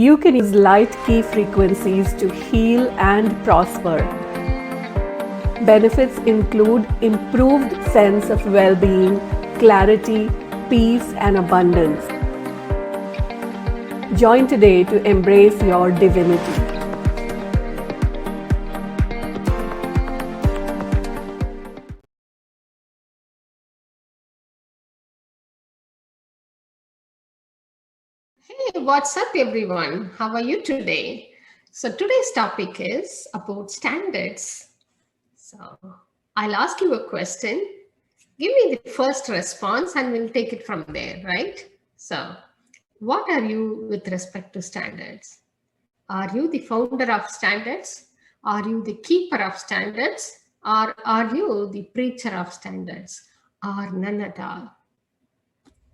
You can use light key frequencies to heal and prosper. Benefits include improved sense of well-being, clarity, peace, and abundance. Join today to embrace your divinity. Hey, what's up, everyone? How are you today? So, today's topic is about standards. So, I'll ask you a question. Give me the first response and we'll take it from there, right? So, what are you with respect to standards? Are you the founder of standards? Are you the keeper of standards? Or are you the preacher of standards? Or none at all?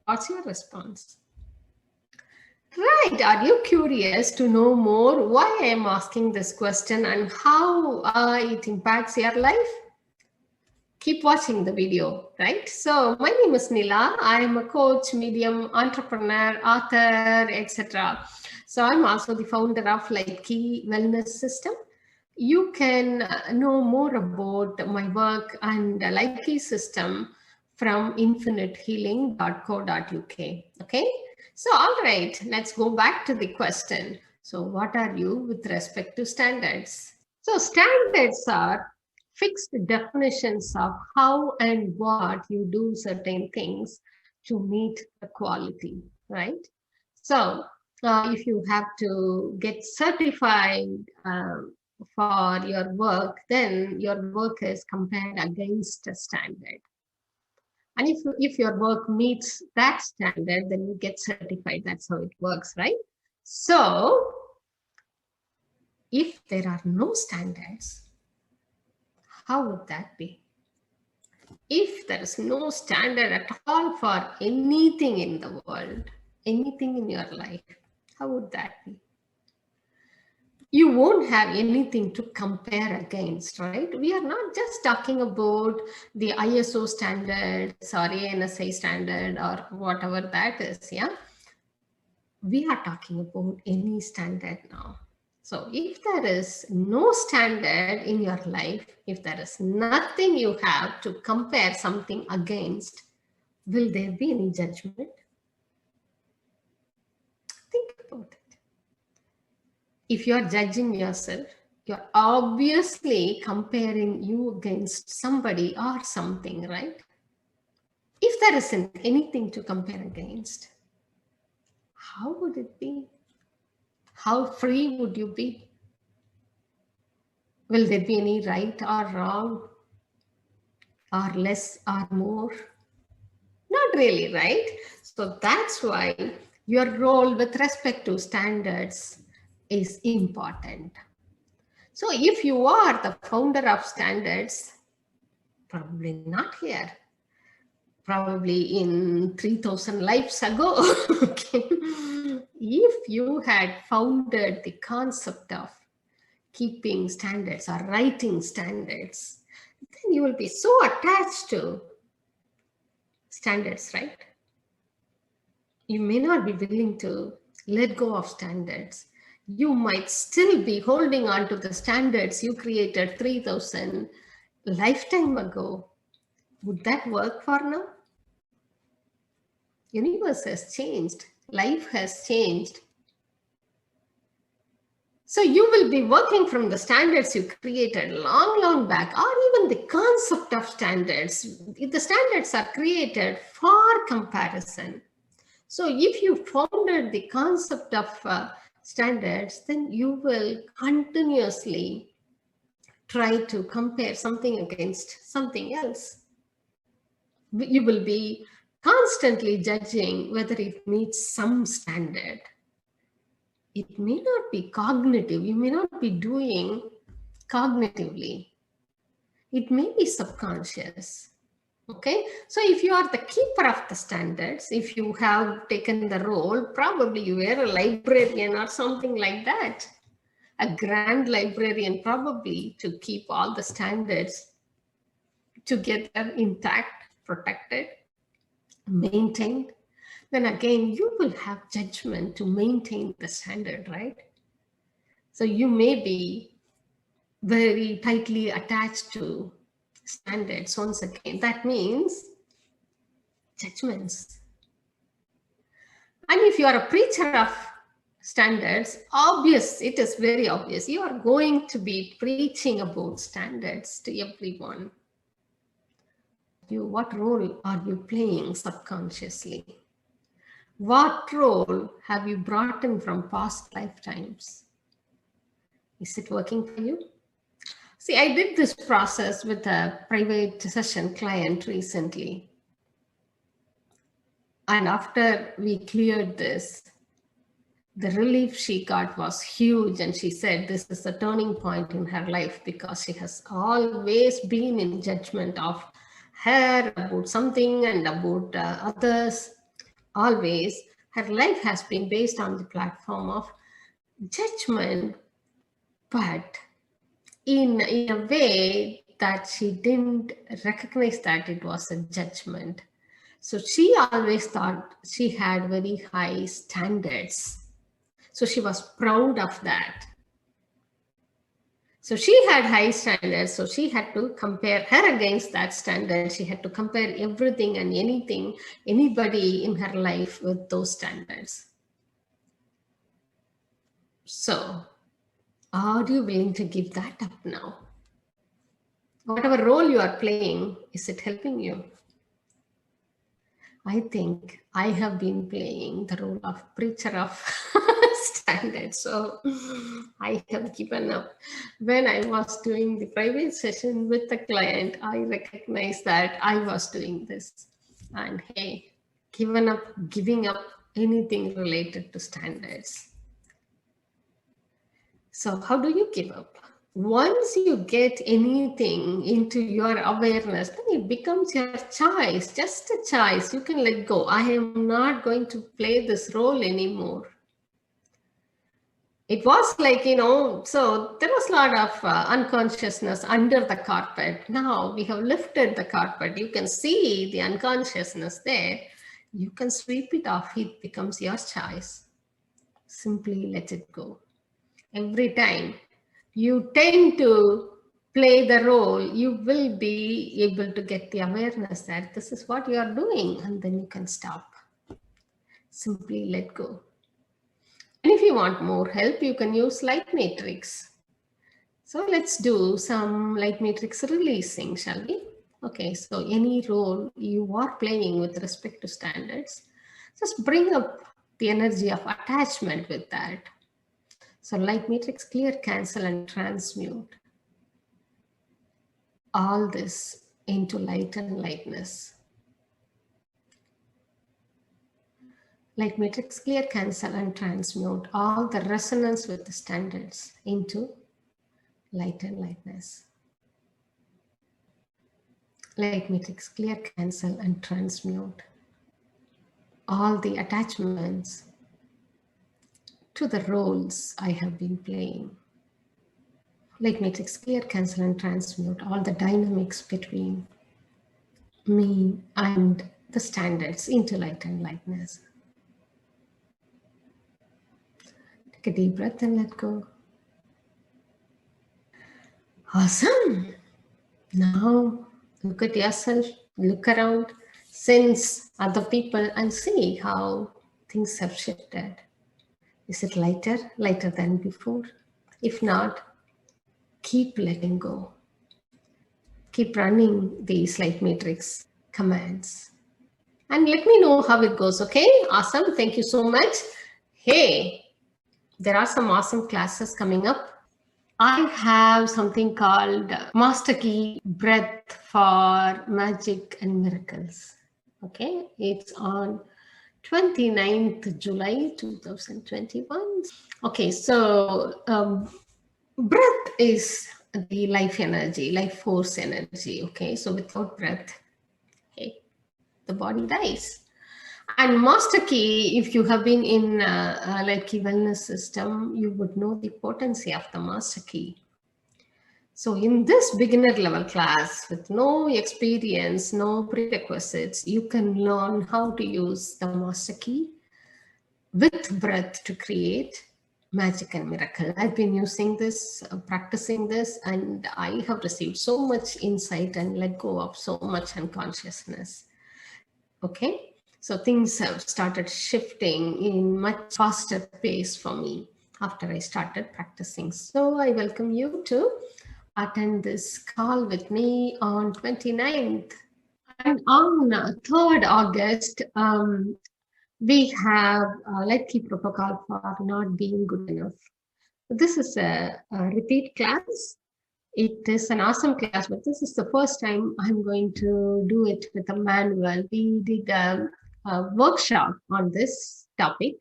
What's your response? Right. Are you curious to know more why I am asking this question and how it impacts your life? Keep watching the video, right? So my name is Nila. I am a coach, medium, entrepreneur, author, etc. So I'm also the founder of Light Key Wellness System. You can know more about my work and Light Key System from infinitehealing.co.uk. Okay. So, all right, let's go back to the question. So, what are you with respect to standards? So, standards are fixed definitions of how and what you do certain things to meet the quality, right? So, if you have to get certified for your work, then your work is compared against a standard. And if your work meets that standard, then you get certified. That's how it works, right? So if there are no standards, how would that be? If there is no standard at all for anything in the world, anything in your life, how would that be? You won't have anything to compare against, right? We are not just talking about the ISO standards or ANSI standard or whatever that is, yeah? We are talking about any standard now. So if there is no standard in your life, if there is nothing you have to compare something against, will there be any judgment? Think about it. If you're judging yourself, you're obviously comparing you against somebody or something, right? If there isn't anything to compare against, how would it be? How free would you be? Will there be any right or wrong, or less or more? Not really, right? So that's why your role with respect to standards is important. So if you are the founder of standards, probably not here, probably in 3000 lives ago. Okay. If you had founded the concept of keeping standards or writing standards, then you will be so attached to standards, right? You may not be willing to let go of standards. You might still be holding on to the standards you created 3000 lifetime ago. Would that work for now? Universe has changed. Life has changed. So you will be working from the standards you created long, long back, or even the concept of standards. The standards are created for comparison. So if you founded the concept of standards, then you will continuously try to compare something against something else. You will be constantly judging whether it meets some standard. It may not be cognitive. You may not be doing cognitively. It may be subconscious. Okay, so if you are the keeper of the standards, if you have taken the role, probably you were a librarian or something like that, a grand librarian, probably, to keep all the standards together, intact, protected, maintained. then again you will have judgment to maintain the standard, right? So you may be very tightly attached to standards once again. That means judgments. And if you are a preacher of standards, obvious, it is very obvious, you are going to be preaching about standards to everyone. What role are you playing subconsciously? What role have you brought in from past lifetimes? Is it working for you? See, I did this process with a private session client recently. And after we cleared this, the relief she got was huge. And she said this is a turning point in her life because she has always been in judgment of her about something and about others. Always, her life has been based on the platform of judgment, but in a way that she didn't recognize that it was a judgment. So she always thought she had very high standards. So she was proud of that. So she had high standards. So she had to compare her against that standard. She had to compare everything and anything, anybody in her life with those standards. So are you willing to give that up now? Whatever role you are playing, is it helping you? I think I have been playing the role of preacher of standards. So I have given up. When I was doing the private session with the client, I recognized that I was doing this. And hey, giving up anything related to standards. So how do you give up? Once you get anything into your awareness, then it becomes your choice, just a choice. You can let go. I am not going to play this role anymore. It was like, so there was a lot of unconsciousness under the carpet. Now we have lifted the carpet. You can see the unconsciousness there. You can sweep it off. It becomes your choice. Simply let it go. Every time you tend to play the role, you will be able to get the awareness that this is what you are doing, and then you can stop. Simply let go. And if you want more help, you can use light matrix. So let's do some light matrix releasing, shall we? Okay, so any role you are playing with respect to standards, just bring up the energy of attachment with that. So light matrix, clear, cancel, and transmute all this into light and lightness. Light matrix, clear, cancel, and transmute all the resonance with the standards into light and lightness. Light matrix, clear, cancel, and transmute all the attachments to the roles I have been playing. Light matrix, clear, cancel, and transmute all the dynamics between me and the standards into light and lightness. Take a deep breath and let go. Awesome. Now look at yourself, look around, sense other people, and see how things have shifted. Is it lighter than before? If not, keep letting go. Keep running these light matrix commands. And let me know how it goes, okay? Awesome. Thank you so much. Hey, there are some awesome classes coming up. I have something called Master Key Breath for Magic and Miracles. Okay, it's on 29th July 2021. Okay, so breath is the life energy, life force energy. Okay, so without breath, okay, the body dies. And Master Key, if you have been in like a wellness system, you would know the potency of the Master Key. So in this beginner level class with no experience, no prerequisites, you can learn how to use the master key with breath to create magic and miracle. I've been using this, practicing this, and I have received so much insight and let go of so much unconsciousness. Okay, so things have started shifting in much faster pace for me after I started practicing. So I welcome you to attend this call with me on 29th. And on 3rd August, we have a light key protocol for not being good enough. This is a repeat class. It is an awesome class, but this is the first time I'm going to do it with a manual. We did a workshop on this topic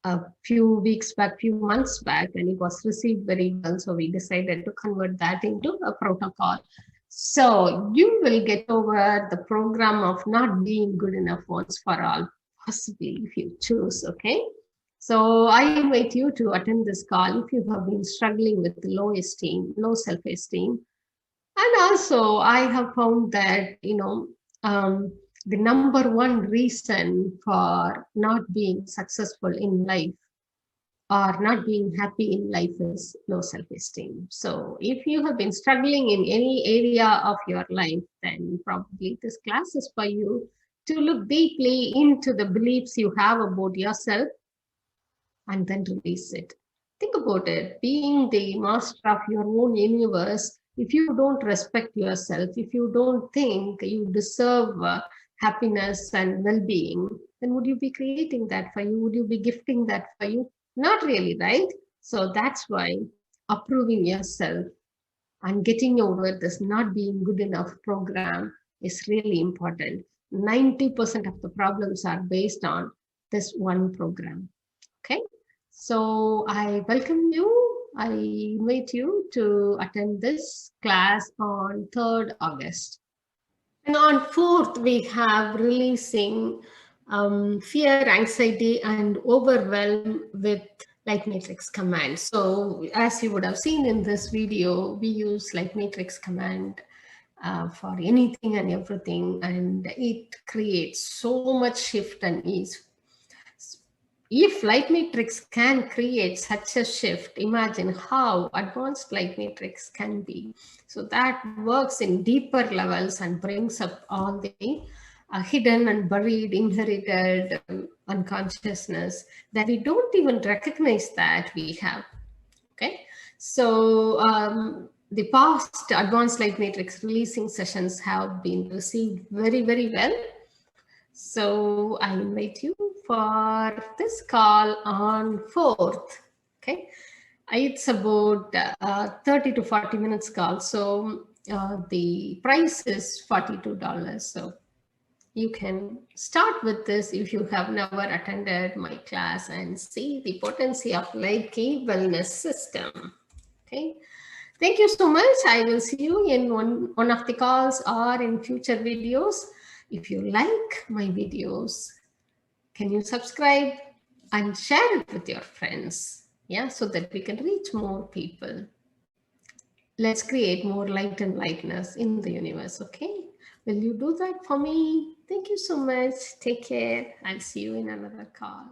a few weeks back, few months back, and it was received very well. So we decided to convert that into a protocol. So you will get over the program of not being good enough once for all, possibly if you choose, okay? So I invite you to attend this call if you have been struggling with low esteem, low self-esteem. And also I have found that, the number one reason for not being successful in life or not being happy in life is low self-esteem. So if you have been struggling in any area of your life, then probably this class is for you to look deeply into the beliefs you have about yourself and then release it. Think about it, being the master of your own universe. If you don't respect yourself, if you don't think you deserve happiness and well-being, then would you be creating that for you? Would you be gifting that for you? Not really, right? So that's why approving yourself and getting over this not being good enough program is really important. 90% of the problems are based on this one program. Okay, so I welcome you. I invite you to attend this class on 3rd August. And on 4th, we have releasing fear, anxiety, and overwhelm with light matrix command. So as you would have seen in this video, we use light matrix command for anything and everything, and it creates so much shift and ease. If light matrix can create such a shift, imagine how advanced light matrix can be. So that works in deeper levels and brings up all the hidden and buried, inherited unconsciousness that we don't even recognize that we have. Okay, so the past advanced light matrix releasing sessions have been received very, very well. So I invite you for this call on 4th. Okay, it's about 30 to 40 minutes call. So the price is $42. So you can start with this if you have never attended my class and see the potency of light key wellness system. Okay, thank you so much. I will see you in one of the calls or in future videos. If you like my videos, can you subscribe and share it with your friends? Yeah, so that we can reach more people. Let's create more light and lightness in the universe, okay? Will you do that for me? Thank you so much. Take care. I'll see you in another call.